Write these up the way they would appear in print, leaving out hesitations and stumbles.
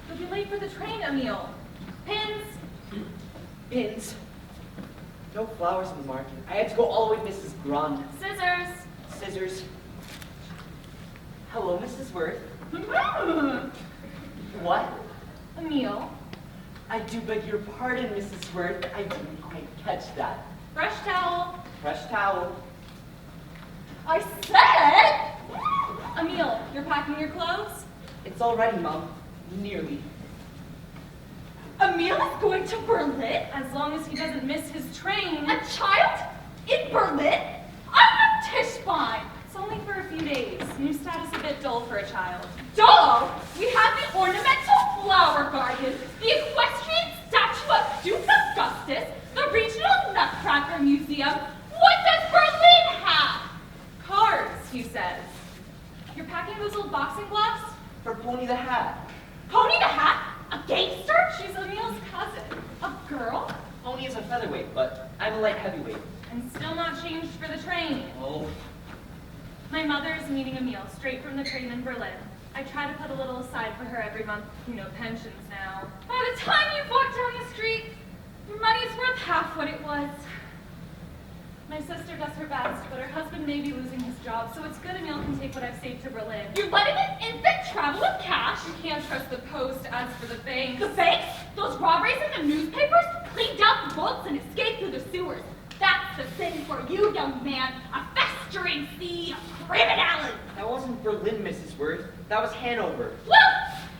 You'll be late for the train, Emil. Pins! Pins? No flowers in the market. I had to go all the way to Mrs. Grund. Scissors! Scissors. Hello, Mrs. Worth. What? Emil. I do beg your pardon, Mrs. Worth. I didn't quite catch that. Fresh towel. Fresh towel. I said! Emil, you're packing your clothes? It's all ready, Mom. Nearly. Emil is going to Berlin? As long as he doesn't miss his train. A child? In Berlin? I'm a Tischbein! It's only for a few days. New status a bit dull for a child. Dull? We have the ornamental flower garden, the equestrian statue of Duke Augustus, the regional nutcracker museum. What does Berlin have? Cars, he says. You're packing those old boxing gloves? For Pony the Hat. Pony the Hat? A gangster? She's Emil's cousin. A girl? Pony is a featherweight, but I'm a light heavyweight. And still not changed for the train. Oh. My mother is meeting Emil straight from the train in Berlin. I try to put a little aside for her every month. You know, pensions now. By the time you walk down the street, your money's worth half what it was. My sister does her best, but her husband may be losing his job, so it's good Emil can take what I've saved to Berlin. You're letting an infant travel with cash? You can't trust the post. As for the banks... The banks? Those robberies in the newspapers? Cleaned out the books and escaped through the sewers. That's the sin for you, young man. A festering sea of criminality. That wasn't Berlin, Mrs. Worth. That was Hanover. Well,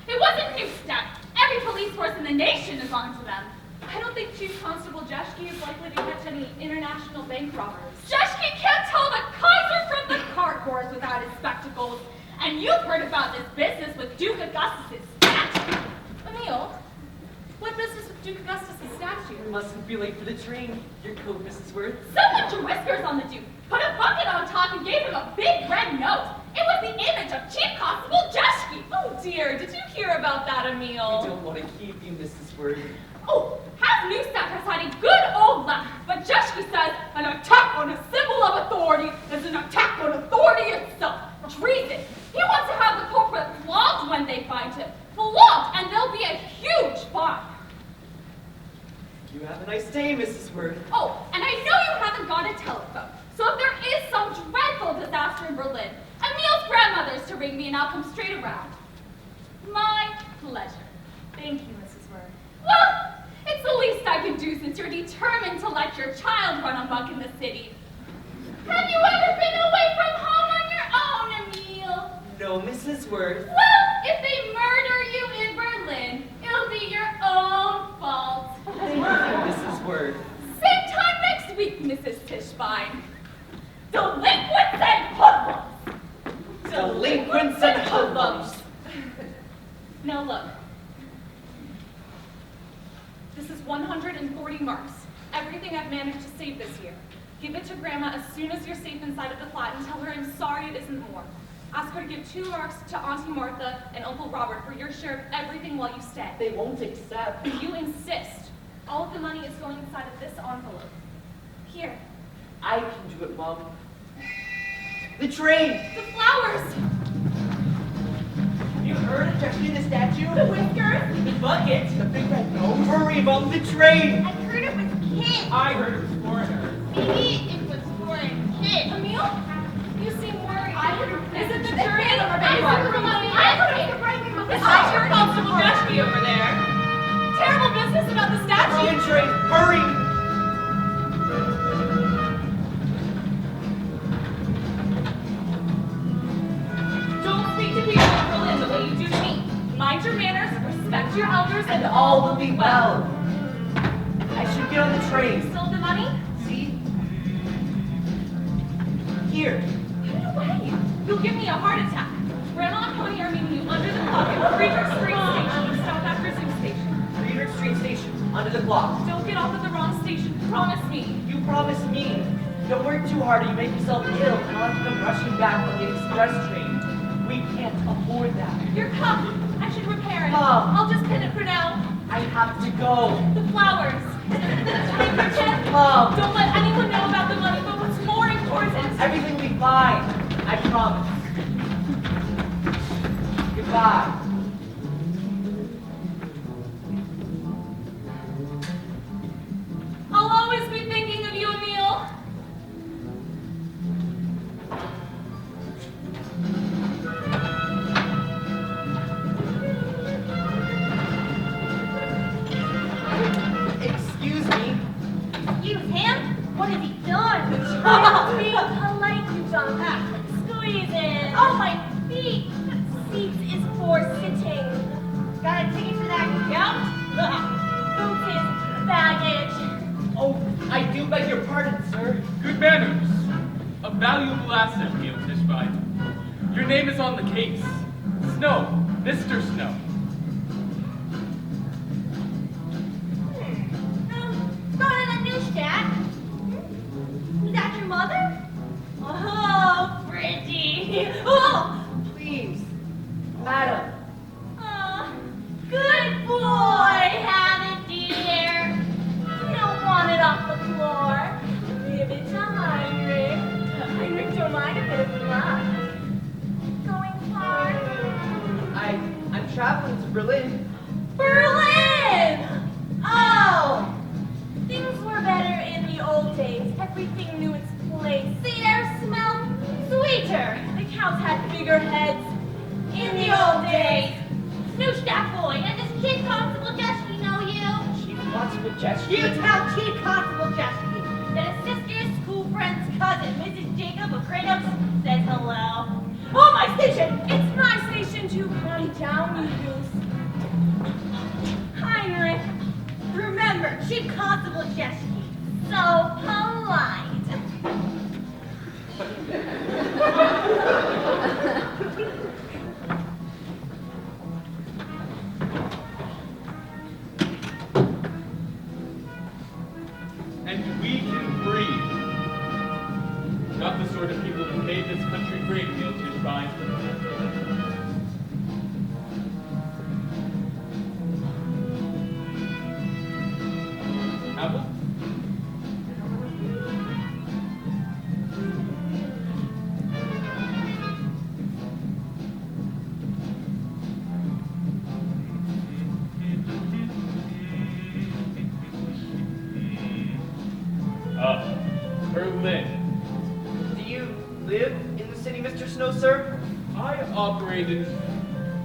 it wasn't Neustadt. Every police force in the nation is onto them. I don't think Chief Constable Jeschke is likely to catch any international bank robbers. Jeschke can't tell the Kaiser from the cardboards without his spectacles. And you've heard about this business with Duke Augustus' statue. Emil, what business with Duke Augustus' statue? You mustn't be late for the train. Your coat, Mrs. Worth. Someone drew whiskers on the Duke, put a bucket on top, and gave him a big red note. It was the image of Chief Constable Jeschke. Oh dear, did you hear about that, Emil? I don't want to keep you, Mrs. Worth. Oh, half Neustadt has had a good old laugh, but Jeschke says an attack on a symbol of authority is an attack on authority itself. Treason. He wants to have the culprit flogged when they find him. Flogged, and there'll be a huge fine. You have a nice day, Mrs. Worth. Oh, and I know you haven't got a telephone, so if there is some dreadful disaster in Berlin, Emil's grandmother's to ring me and I'll come straight around. My pleasure. Thank you, Mrs. Worth. Well, it's the least I can do since you're determined to let your child run amok in the city. Have you ever been away from home on your own, Emil? No, Mrs. Worth. Well, if they murder you in Berlin, it'll be your own fault. Thank you, Mrs. Worth. Same time next week, Mrs. Tischbein. Delinquents and hoodlums! Delinquents and hoodlums! Now look. This is 140 marks. Everything I've managed to save this year. Give it to Grandma as soon as you're safe inside of the flat and tell her I'm sorry it isn't more. Ask her to give 2 marks to Auntie Martha and Uncle Robert for your share of everything while you stay. They won't accept. If you insist, all of the money is going inside of this envelope. Here. I can do it, Mom. The train! The flowers! Have you heard of Jeschke the statue? The whiskers! The bucket! The big red nose! Hurry, Mom, the train! I heard it was kids. I heard it was foreigners. Maybe it was foreign kids. Emil? You seem worried. Is it the They train can't or remember. It's your Constable Jeschke over there. Terrible business about the statue. Berlin train, hurry! Mind your manners, respect your elders, And all will be well. I should get on the train. Still the money? See? Here. Put it away. You'll give me a heart attack. Grandma and Honey are meeting you under the clock at Friedrich Street Station. Stop after Zoo Station. Friedrich Street Station, under the clock. Don't get off at the wrong station. Promise me. You promise me. Don't work too hard or you make yourself ill and I'll have to come rushing back on the express train. We can't afford that. Your cup. I should repair it. Mom. I'll just pin it for now. I have to go. The flowers. Handkerchief. Mom. Don't let anyone know about the money, but what's more important. Everything will be fine. I promise. Goodbye. I'll always be thinking of you, Emil. Excuse me. Excuse him? What has he done? Being polite to John. Squeeze in. Oh, my feet. Seats is for sitting. Got a ticket for that gout? Boots is baggage. Oh, I do beg your pardon, sir. Good manners. A valuable asset, Emil Tischbein. Your name is on the case. Snow. Mr. Snow. Going to the newsstand. Is that your mother? Oh, pretty. Oh, Please. Madam. good boy, have it, dear. You don't want it off the floor. Give it to Heinrich. Heinrich don't mind a bit of luck. Going far? I'm traveling to Berlin. Berlin! Oh! Things were better in the old days. Everything knew its place. The air smelled sweeter. The cows had bigger heads. In the old days. Newsstand boy, and this kid Constable Jesky know you? Chief Constable Jesky. You tell Chief Constable Jesky that his sister's school friend's cousin, Mrs. Jacob of Great Oaks, says hello. Oh, my station! It's my station too. Calm down, you goose. Heinrich, Remember, Chief Constable Jesky. So polite. And we can breathe. Not the sort of people who made this country great, Emil Tischbein. Apple? Berlin. Do you live in the city, Mr. Snow, sir? I operate in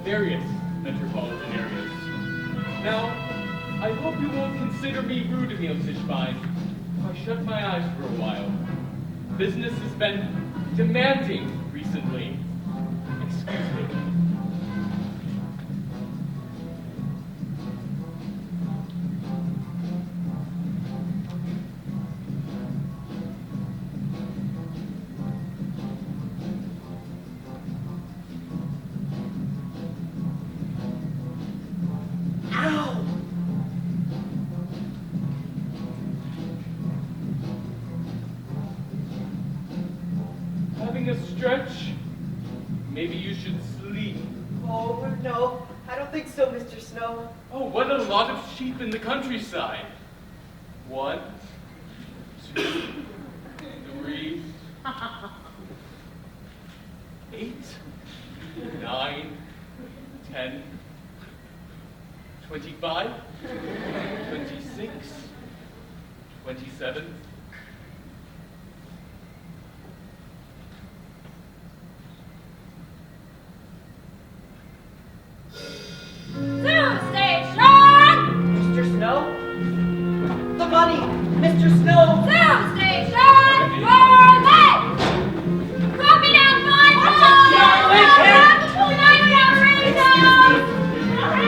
various metropolitan areas. Now, I hope you won't consider me rude, Emil Tischbein, if I shut my eyes for a while. Business has been demanding recently. Excuse me. Ow! Having a stretch? Maybe you should sleep. Oh, no. I don't think so, Mr. Snow. Oh, what a lot of sheep in the countryside. 1, 2, 3, 8, 9, 10, 25, 26, 27. Zoo station! Mr. Snow? The money! Mr. Snow! Zoo station! Berlin! Copy down 5 Wait, wait. Nice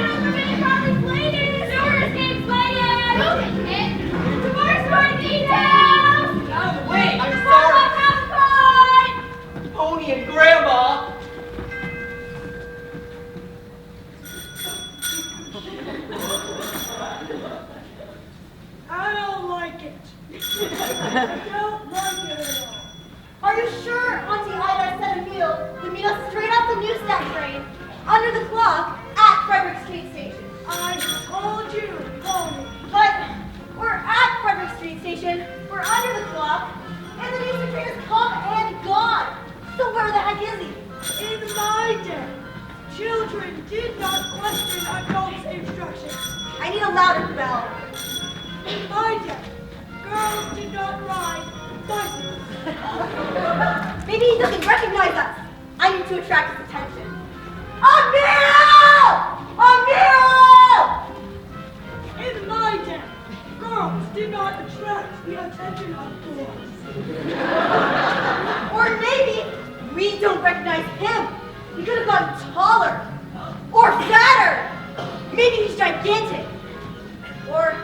Newstead train, under the clock, at Frederick Street Station. I told you, call me. But we're at Frederick Street Station, we're under the clock, and the Newstead train has come and gone. So where the heck is he? In my day, children did not question adults' instructions. I need a louder bell. In my day, girls did not ride bicycles. Maybe he doesn't recognize us. I need to attract his attention. Emil! Emil! In my day, girls did not attract the attention of boys. Or maybe we don't recognize him. He could have gotten taller. Or fatter. Maybe he's gigantic. Or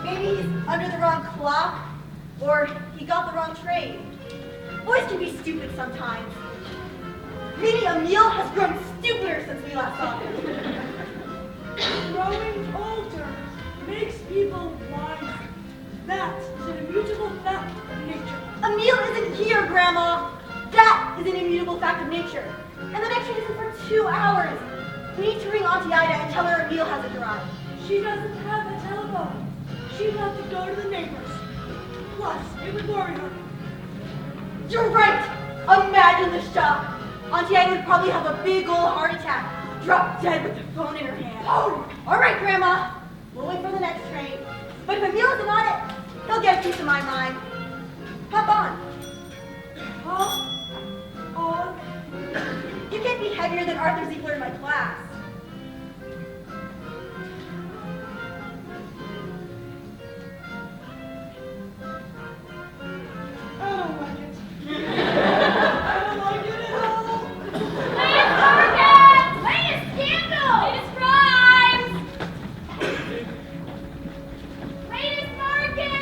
maybe he's under the wrong clock. Or he got the wrong train. Boys can be stupid sometimes. Maybe Emil has grown stupider since we last saw him. Growing older makes people wiser. That is an immutable fact of nature. Emil isn't here, Grandma. That is an immutable fact of nature. And the next train isn't for 2 hours. We need to ring Auntie Ida and tell her Emil hasn't arrived. She doesn't have a telephone. She'd have to go to the neighbors. Plus, it would worry her. You're right. Imagine the shock. Auntie Ida would probably have a big old heart attack. Drop dead with the phone in her hand. Oh, all right, Grandma. We'll wait for the next train. But if Emil isn't on it, he'll get a piece of my mind. Hop on. Hop on. You can't be heavier than Arthur Ziegler in my class. I don't like it. I don't like it at all. Latest market! Latest scandal! Latest crimes! Latest market!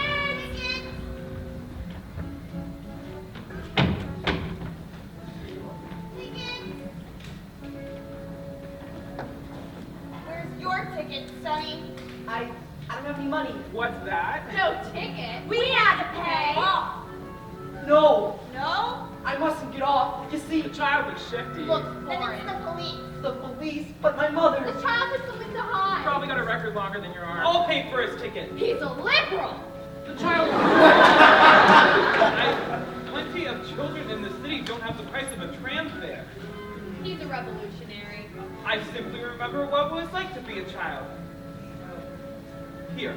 Where's your ticket, Sonny? I don't have any money. What's that? No ticket. We had to pay. No, No? I mustn't get off. You see, The child was shifty. Look, then it's the police. the police, but my mother. The child has something to hide. Probably got a record longer than your arm. I'll pay for his ticket. He's a liberal. The child. Plenty of children in the city don't have the price of a tram fare. He's a revolutionary. I simply remember what it was like to be a child. Here.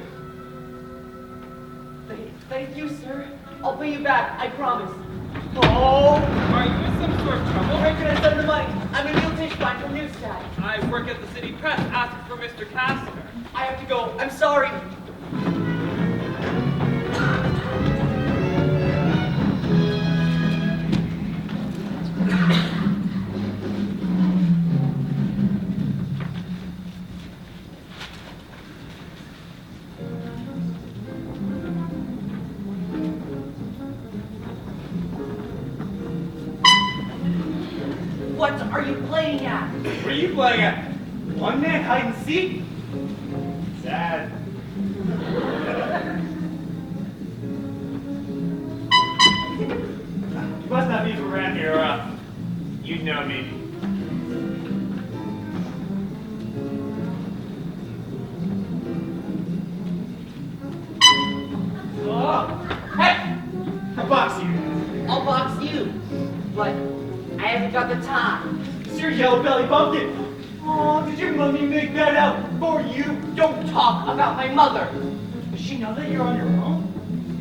Thank you, sir. I'll pay you back, I promise. Oh! Are you in some sort of trouble? Where can I send the money? I'm Emil Tischbein from Newstead. I work at the city press asking for Mr. Casper. I have to go. I'm sorry. What are you playing at? What are you playing at? One man hide and seek? Sad. You must not be from around here, or you'd know me. Oh! Hey! I'll box you. I'll box you. But I haven't got the time. It's your yellow belly bumpkin. Oh, did your mommy make that out for you? Don't talk about my mother. Does she know that you're on your own?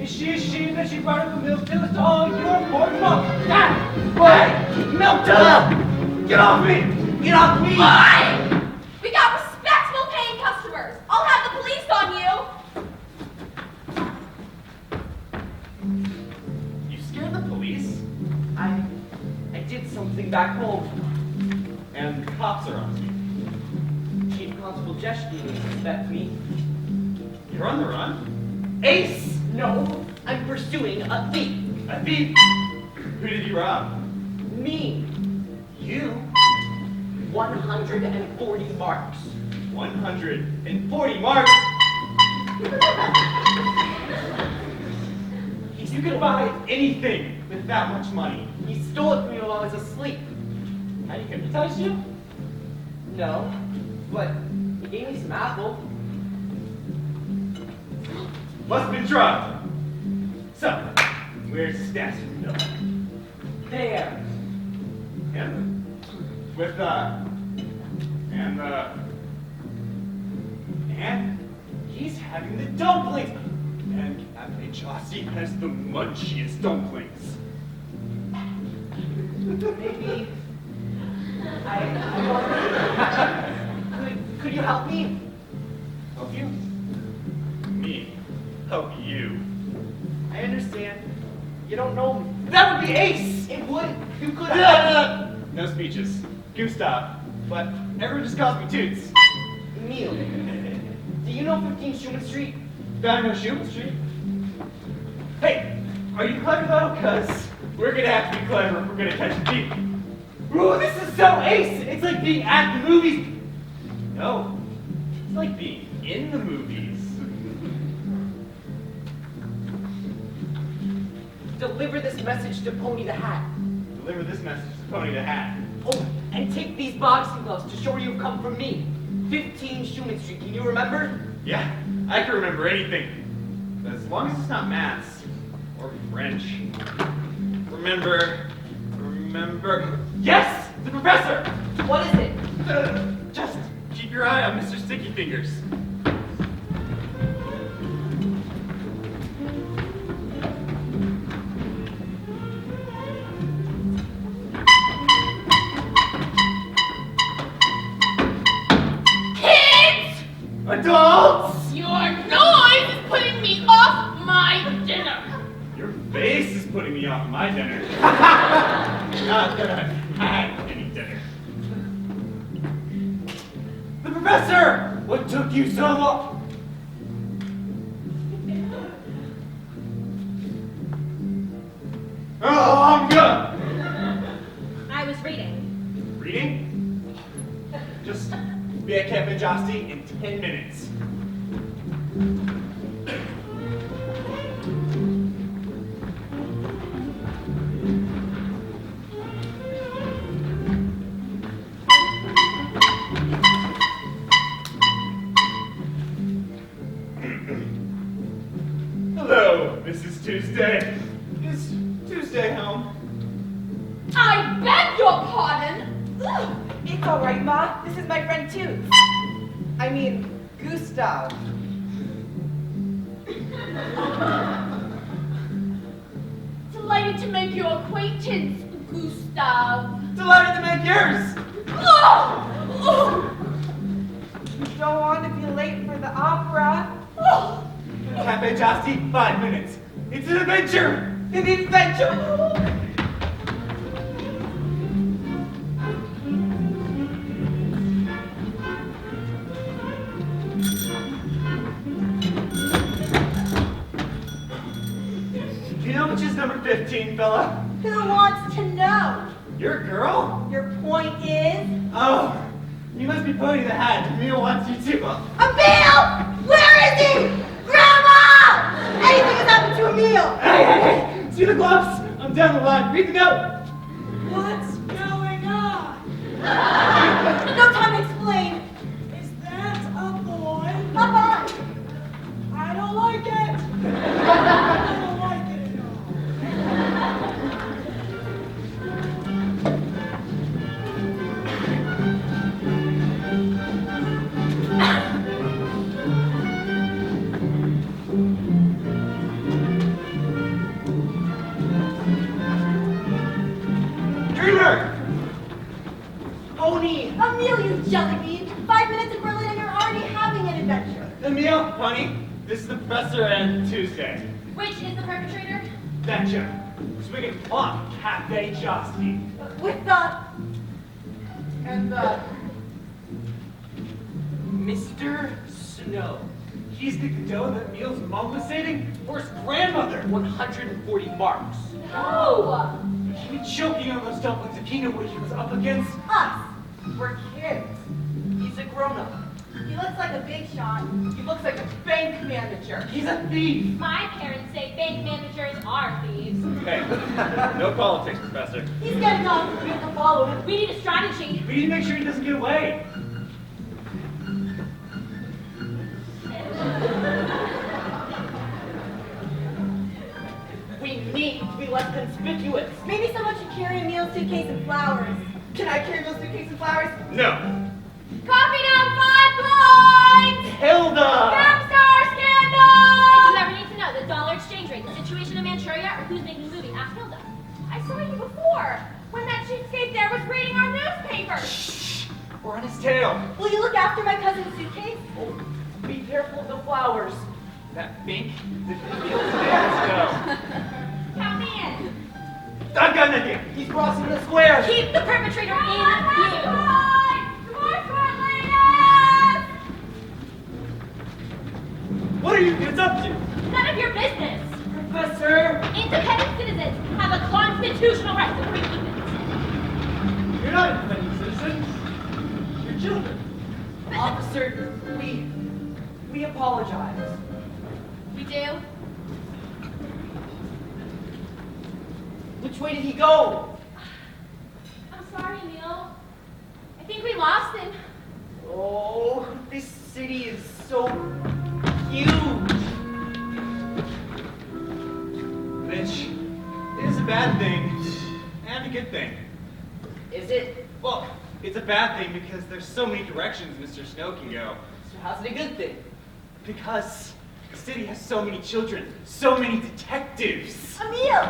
Is she ashamed that she brought up the milk to us all your poor mom? Ah! Hey! Milk up! Get off me! Get off me! We got respectable paying customers. I'll have the police on you. You scared the police? I did something back home. And the cops are on you. Chief Constable Jeschke may suspect me. You're on the run? Ace! No, I'm pursuing a thief. A thief? Who did you rob? Me. You. 140 marks. 140 marks? You could buy anything with that much money. He stole it from me while I was asleep. I hypnotized you? No, but he gave me some apple. Must have been drugged. So, where's the stash of milk? There. And and he's having the dumplings. And Cafe Jossie has the munchiest dumplings. Maybe could you help me? Help you? Me? Help you? I understand. You don't know me. That would be ace! It would. You could No speeches. Gustav. But everyone just calls me Toots. Emil, do you know 15 Schumann Street? I know Schumann Street. Hey, are you clever though? Because we're gonna have to be clever if we're gonna catch a thief. Ooh, this is so ace! It's like being at the movies. No, it's like being in the movies. Deliver this message to Pony the Hat. Deliver this message to Pony the Hat. Oh, and take these boxing gloves to show you've come from me. 15 Schumann Street, can you remember? Yeah, I can remember anything. As long as it's not maths or French. Remember. Yes! The professor! What is it? Just keep your eye on Mr. Sticky Fingers. Kids! Adults! Your noise is putting me off my dinner. Your face is putting me off my dinner. Not that I've had any dinner. The professor! What took you so long? Oh, I'm good. I was reading. Reading? Just be at Cafe Josty in 10 minutes. Hello, Mrs. Tuesday. Is Tuesday home? I beg your pardon. Ugh, it's all right, Ma. This is my friend Toots. I mean, Gustav. Delighted to make your acquaintance, Gustav. Delighted to make yours. Don't want to be late for the opera. Cafe Josty, 5 minutes. It's an adventure. An adventure. You know which is number 15, fella? Who wants to know? Your girl? Your point is? Oh, you must be Pony the Hat. Emil wants you too. Emil! Where is he? Grandma! Anything has happened to Emil! Hey! See the gloves? I'm down the line. Read the note. What's going on? No time to explain. Is that a boy? Papa! I don't like it. I don't like it at all. Dreamer! Pony! Emil, you jelly bean! 5 minutes in Berlin and you're already having an adventure. Emil, Pony, this is the professor and Tuesday. Which is the perpetrator? That chick. So we can on Cafe Josty. With the... And the... Mr. Snow. He's the dough that Emil's mom was saving for his grandmother. 140 marks. No! He'd be choking on those dumplings if he knew what he was up against. Us. We're kids. He's a grown-up. He looks like a big shot. He looks like a bank manager. He's a thief. My parents say bank managers are thieves. Hey, no politics, Professor. He's getting off. We have to follow him. We need a strategy. We need to make sure he doesn't get away. We need to be less conspicuous. Maybe someone should carry Emil's suitcase and flowers. Can I carry those suitcase and flowers? No. Coffee down 5 points! Hilda! Film star scandal! If you ever need to know the dollar exchange rate, the situation in Manchuria, or who's making the movie, ask Hilda. I saw you before, when that cheapskate there was reading our newspaper. We're on his tail. Will you look after my cousin's suitcase? Oh, be careful of the flowers. That bink? Let's go. Count me in. I've got an idea. He's crossing the square. Keep the perpetrator in view. What are you kids up to? None of your business. Professor! Independent citizens have a constitutional right to free speech. You're not independent citizens. You're children. Officer, we apologize. We do? Which way did he go? I'm sorry, Emil. I think we lost him. Oh, this city is so huge. Which is a bad thing and a good thing. Is it? Well, it's a bad thing because there's so many directions Mr. Snow can go. So how's it a good thing? Because the city has so many children, so many detectives. Emil!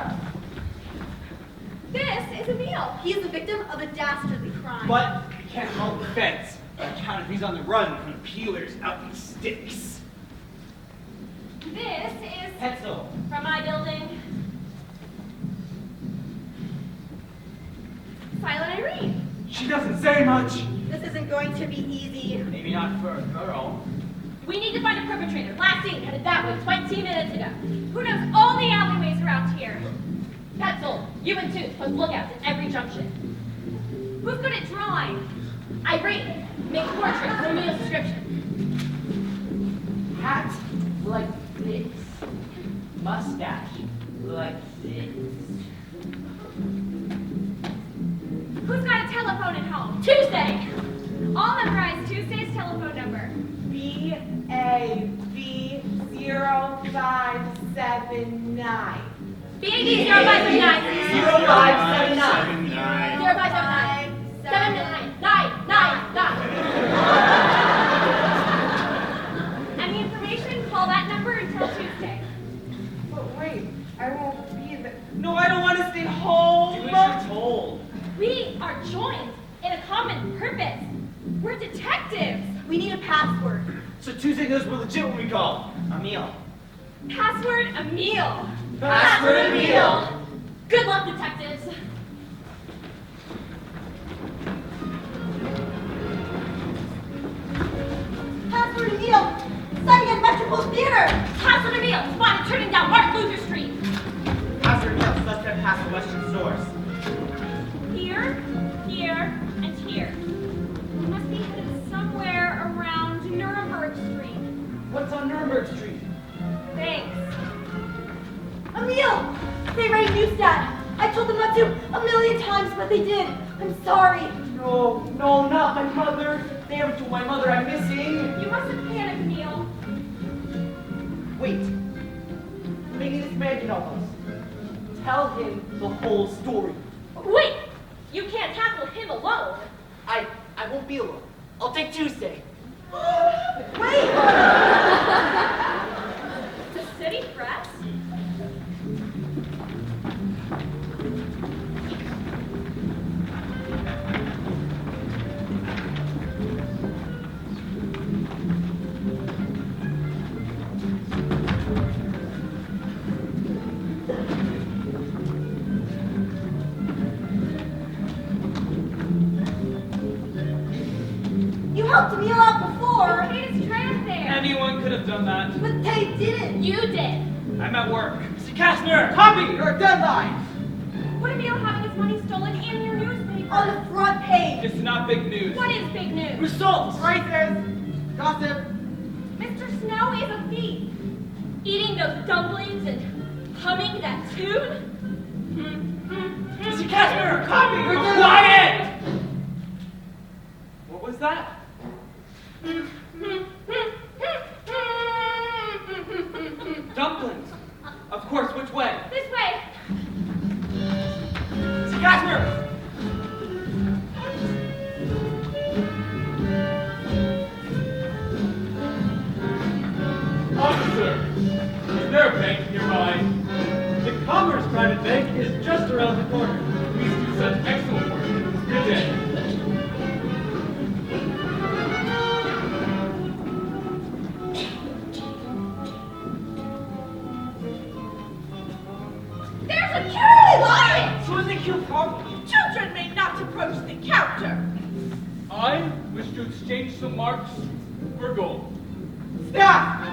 This is Emil. He is the victim of a dastardly crime. But we can't hold the fence on account of he's on the run from the peelers out in the sticks. This is Pencil. from my building. Silent Irene. She doesn't say much. This isn't going to be easy. Maybe not for a girl. We need to find a perpetrator. Last seen headed that way 20 minutes ago. Who knows all the alleyways around here? Pencil, you and two post lookouts at every junction. Who's good at drawing? Irene, make portraits from Emil's description. Hat like this. Mustache like this. Who's got a telephone at home? Tuesday. I'll memorize Tuesday's telephone number. BAV0579. BAD 0579. 0579. 0579. 7999. Any information? Call that number until Tuesday. But wait, I won't be there. No, I don't want to stay home. Do as you're told. We are joined in a common purpose. We're detectives. We need a password. So Tuesday knows we're legit when we call. Emil. Password Emil. Password Emil. Good luck, detectives. Password Emil! Sunny at Metropole Theater! Password Emil, spotted turning down Martin Luther Street. After Emil, suspect past the Western Stores. Here, here, and here. We must be headed somewhere around Nuremberg Street. What's on Nuremberg Street? Thanks. Emil! They raided Neustadt! I told them not to 1,000,000 times, but they did. I'm sorry. No, not my mother. They haven't told my mother I'm missing. You mustn't panic, Emil. Wait. Maybe this man can help us. Tell him the whole story. Wait, you can't tackle him alone. I won't be alone. I'll take Tuesday. Wait! The city press? You helped Emil out before, His trans there. Anyone could have done that. but they didn't. You did. I'm at work. Mr. Kastner, copy! Your deadline! Would Emil having his money stolen in your newspaper? On the front page. It's not big news. What is big news? Results! Right there. Gossip! Mr. Snow is a thief. Eating those dumplings and humming that tune. Mr. Casper, copy! We're doing Quiet! What was that? Dumplings. Of course, which way? This way. Mr. Casper! Officer, is there a bank nearby? The Commerce Private Bank is just around the corner. Please do such excellent work. Good day. There's a curious lion. Susan Kilpop, children may not approach the counter. I wish to exchange some marks for gold. Stop!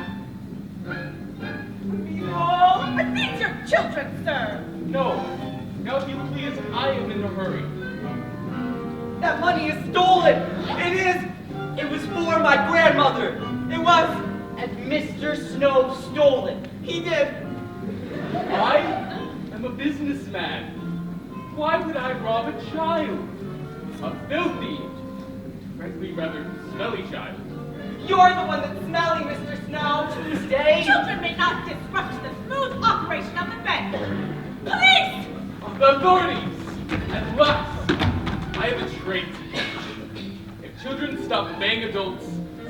Oh, but these are children, sir. No. Now, if you please, I am in a hurry. That money is stolen! It is! It was for my grandmother! It was! And Mr. Snow stole it! He did! I am a businessman. Why would I rob a child? A filthy, frankly rather smelly child. You're the one that's smelly, Mr. Snow! Stay! Children may not disrupt the smooth operation of the bank. Police! The authorities! At last! I have a trade to teach. If children stop banging adults,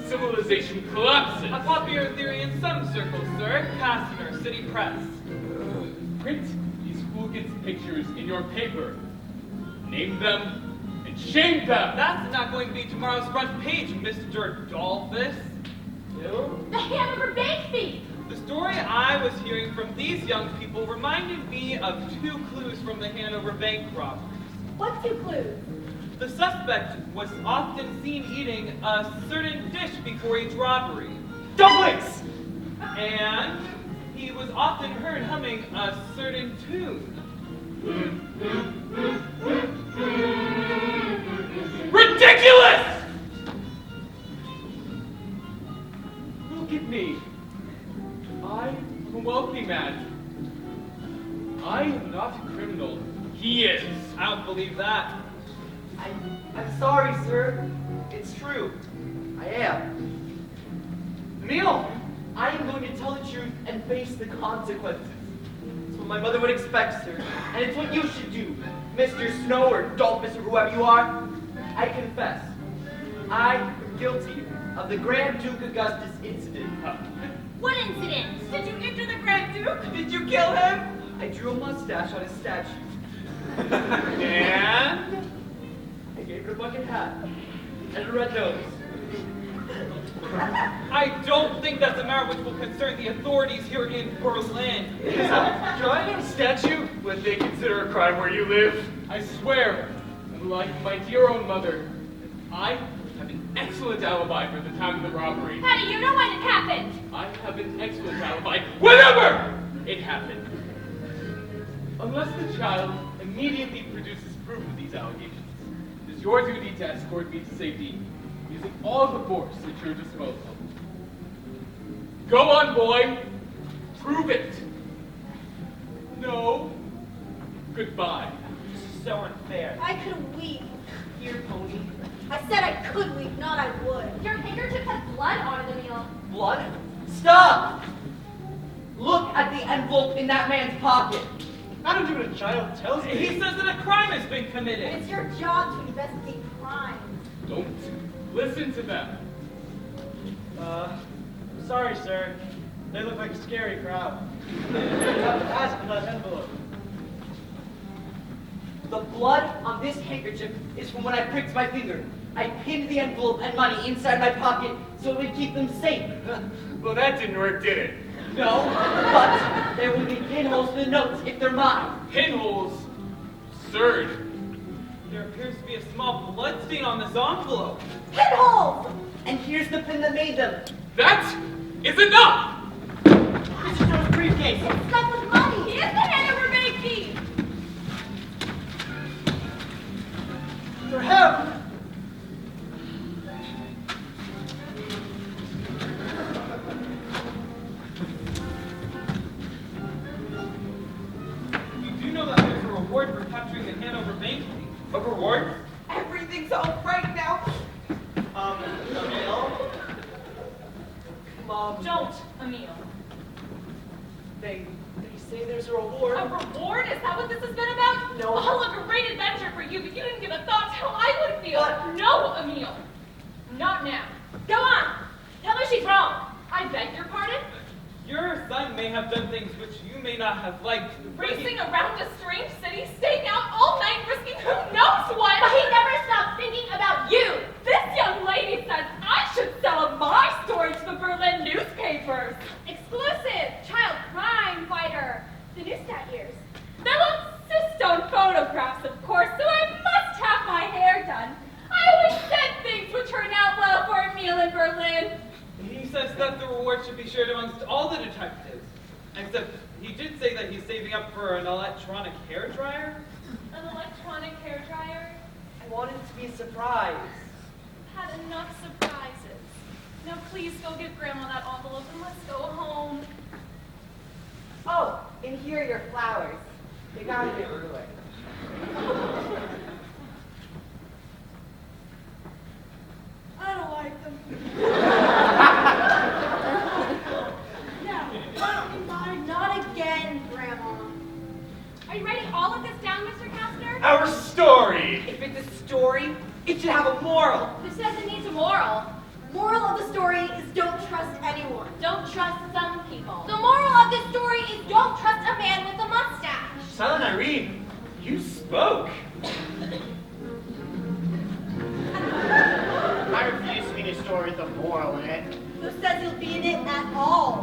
civilization collapses. A popular theory in some circles, sir. Kastner, City Press. Print these hooligans' pictures in your paper. Name them and shame them! That's not going to be tomorrow's front page, Mr. Dolphus. The Hanover Bank thief. The story I was hearing from these young people reminded me of two clues from the Hanover Bank robberies. What two clues? The suspect was often seen eating a certain dish before each robbery. Dumplings! And he was often heard humming a certain tune. Ridiculous! Look at me. I am a wealthy man. I am not a criminal. He is. I don't believe that. I'm sorry, sir. It's true. I am. Emil, I am going to tell the truth and face the consequences. It's what my mother would expect, sir. And it's what you should do, Mr. Snow or Dolphus or whoever you are. I confess. I am guilty of the Grand Duke Augustus incident. What incident? Did you enter the Grand Duke? Did you kill him? I drew a mustache on his statue. And I gave it a bucket hat and a red nose. I don't think that's a matter which will concern the authorities here in Berlin. Drawing on a statue what they consider a crime where you live? I swear, unlike my dear own mother, I have an excellent alibi for the time of the robbery. How do you know when it happened? I have an excellent alibi whenever it happened. Unless the child immediately produces proof of these allegations, it is your duty to escort me to safety using all the force at your disposal. Go on, boy. Prove it. No. Goodbye. This is so unfair. I could weep. Here, pony. I said I could weep, not I would. Your handkerchief has blood on it, Emil. Blood? Stop! Look at the envelope in that man's pocket. I don't do what a child tells me. He says that a crime has been And committed. it's your job to investigate crimes. Don't listen to them. Sorry, sir. They look like a scary crowd. You have to ask for that envelope. The blood on this handkerchief is from when I pricked my finger. I pinned the envelope and money inside my pocket so it would keep them safe. Well, that didn't work, did it? No, but there will be pinholes for the notes if they're mine. Pinholes? Absurd. There appears to be a small blood stain on this envelope. Pinholes! And here's the pin that made them. That is enough! This is Joe's briefcase. It's stuck with money. He is the Hanover Bank thief. For him! A reward? Everything's all right now. Emil? Mom. Don't, Emil. They say there's a reward. A reward? Is that what this has been about? No. All a great adventure for you, but you didn't give a thought to how I would feel. But- No, Emil. Not now. Go on. Tell her she's wrong. I beg your pardon? Your son may have done things which you may not have liked. but he- Racing around a strange city, staying out all night, risking who knows what. But he never stopped thinking about you. This young lady says I should sell my story to the Berlin newspapers. Exclusive child crime fighter. The Newstat years. They'll insist on photographs, of course, so I must have my hair done. I always said things would turn out well for Emil in Berlin. He says that the reward should be shared amongst all the detectives. Except he did say that he's saving up for an electronic hair dryer. An electronic hair dryer? I want it to be a surprise. Had enough surprises. Now please go give Grandma that envelope and let's go home. Oh, and here are your flowers. They got here early. I don't like them. Not again, Grandma. Are you writing all of this down, Mr. Kastner? Our story! If it's a story, it should have a moral. Who says it needs a moral? Moral of the story is don't trust anyone. Don't trust some people. The moral of this story is don't trust a man with a mustache. Silent Irene, you spoke. I refuse to be in a story with a moral in it. Who says you'll be in it at all?